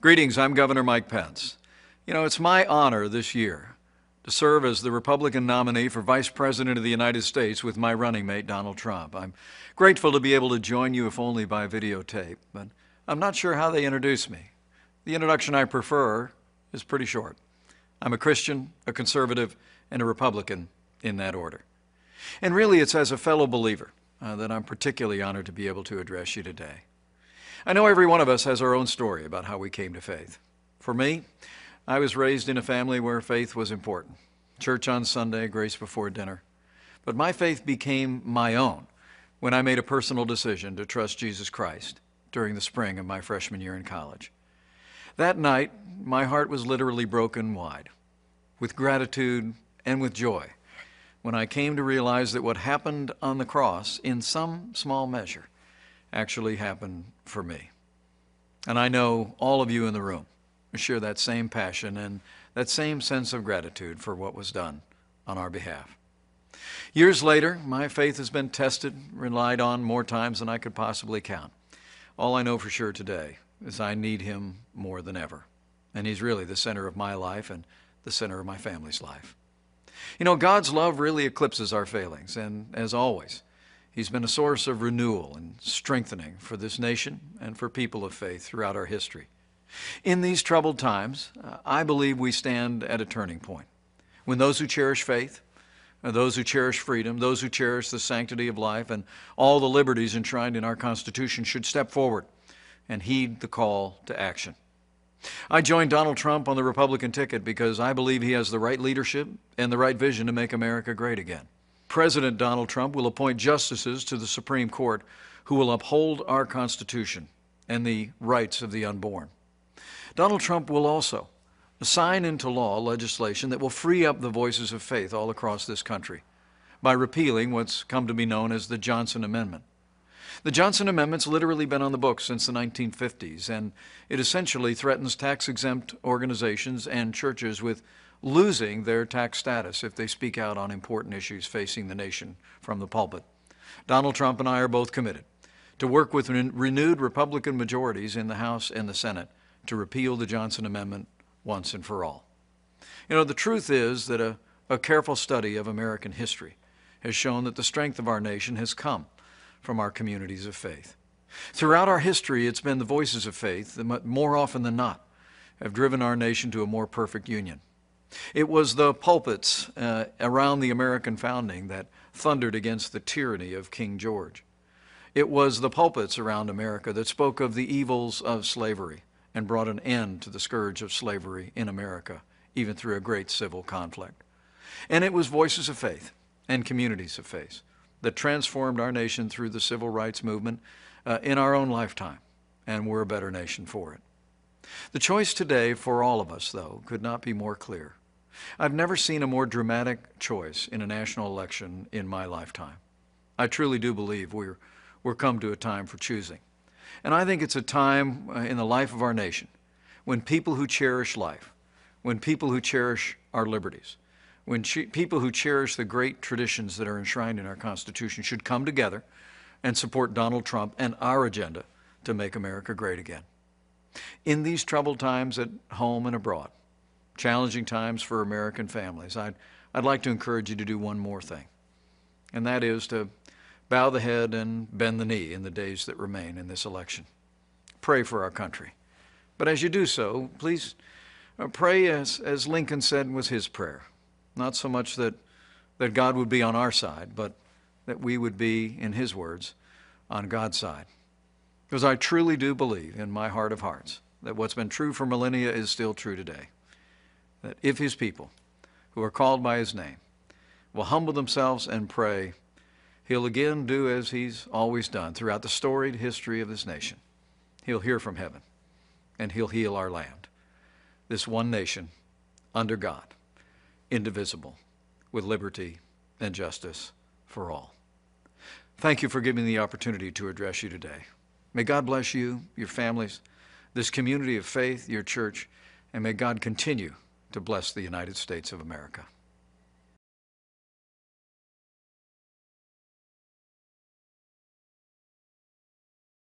Greetings, I'm Governor Mike Pence. You know, it's my honor this year to serve as the Republican nominee for Vice President of the United States with my running mate, Donald Trump. I'm grateful to be able to join you, if only by videotape, but I'm not sure how they introduce me. The introduction I prefer is pretty short. I'm a Christian, a conservative, and a Republican in that order. And really, it's as a fellow believer that I'm particularly honored to be able to address you today. I know every one of us has our own story about how we came to faith. For me, I was raised in a family where faith was important. Church on Sunday, grace before dinner. But my faith became my own when I made a personal decision to trust Jesus Christ during the spring of my freshman year in college. That night, my heart was literally broken wide, with gratitude and with joy, when I came to realize that what happened on the cross, in some small measure, actually happened for me. And I know all of you in the room share that same passion and that same sense of gratitude for what was done on our behalf. Years later, my faith has been tested, relied on more times than I could possibly count. All I know for sure today is I need Him more than ever. And He's really the center of my life and the center of my family's life. You know, God's love really eclipses our failings, and as always, He's been a source of renewal and strengthening for this nation and for people of faith throughout our history. In these troubled times, I believe we stand at a turning point, when those who cherish faith, those who cherish freedom, those who cherish the sanctity of life and all the liberties enshrined in our Constitution should step forward and heed the call to action. I joined Donald Trump on the Republican ticket because I believe he has the right leadership and the right vision to make America great again. President Donald Trump will appoint justices to the Supreme Court who will uphold our Constitution and the rights of the unborn. Donald Trump will also sign into law legislation that will free up the voices of faith all across this country by repealing what's come to be known as the Johnson Amendment. The Johnson Amendment's literally been on the books since the 1950s, and it essentially threatens tax-exempt organizations and churches with losing their tax status if they speak out on important issues facing the nation from the pulpit. Donald Trump and I are both committed to work with renewed Republican majorities in the House and the Senate to repeal the Johnson Amendment once and for all. You know, the truth is that a careful study of American history has shown that the strength of our nation has come from our communities of faith. Throughout our history, it's been the voices of faith that more often than not have driven our nation to a more perfect union. It was the pulpits around the American founding that thundered against the tyranny of King George. It was the pulpits around America that spoke of the evils of slavery and brought an end to the scourge of slavery in America, even through a great civil conflict. And it was voices of faith and communities of faith that transformed our nation through the civil rights movement in our own lifetime, and we're a better nation for it. The choice today for all of us, though, could not be more clear. I've never seen a more dramatic choice in a national election in my lifetime. I truly do believe we're come to a time for choosing. And I think it's a time in the life of our nation when people who cherish life, when people who cherish our liberties, when people who cherish the great traditions that are enshrined in our Constitution should come together and support Donald Trump and our agenda to make America great again. In these troubled times at home and abroad, challenging times for American families, I'd like to encourage you to do one more thing, and that is to bow the head and bend the knee in the days that remain in this election. Pray for our country. But as you do so, please pray as Lincoln said was his prayer. Not so much that God would be on our side, but that we would be, in his words, on God's side. Because I truly do believe in my heart of hearts that what's been true for millennia is still true today. That if his people, who are called by his name, will humble themselves and pray, he'll again do as he's always done throughout the storied history of this nation. He'll hear from heaven, and he'll heal our land, this one nation under God, indivisible, with liberty and justice for all. Thank you for giving me the opportunity to address you today. May God bless you, your families, this community of faith, your church, and may God continue to bless the United States of America.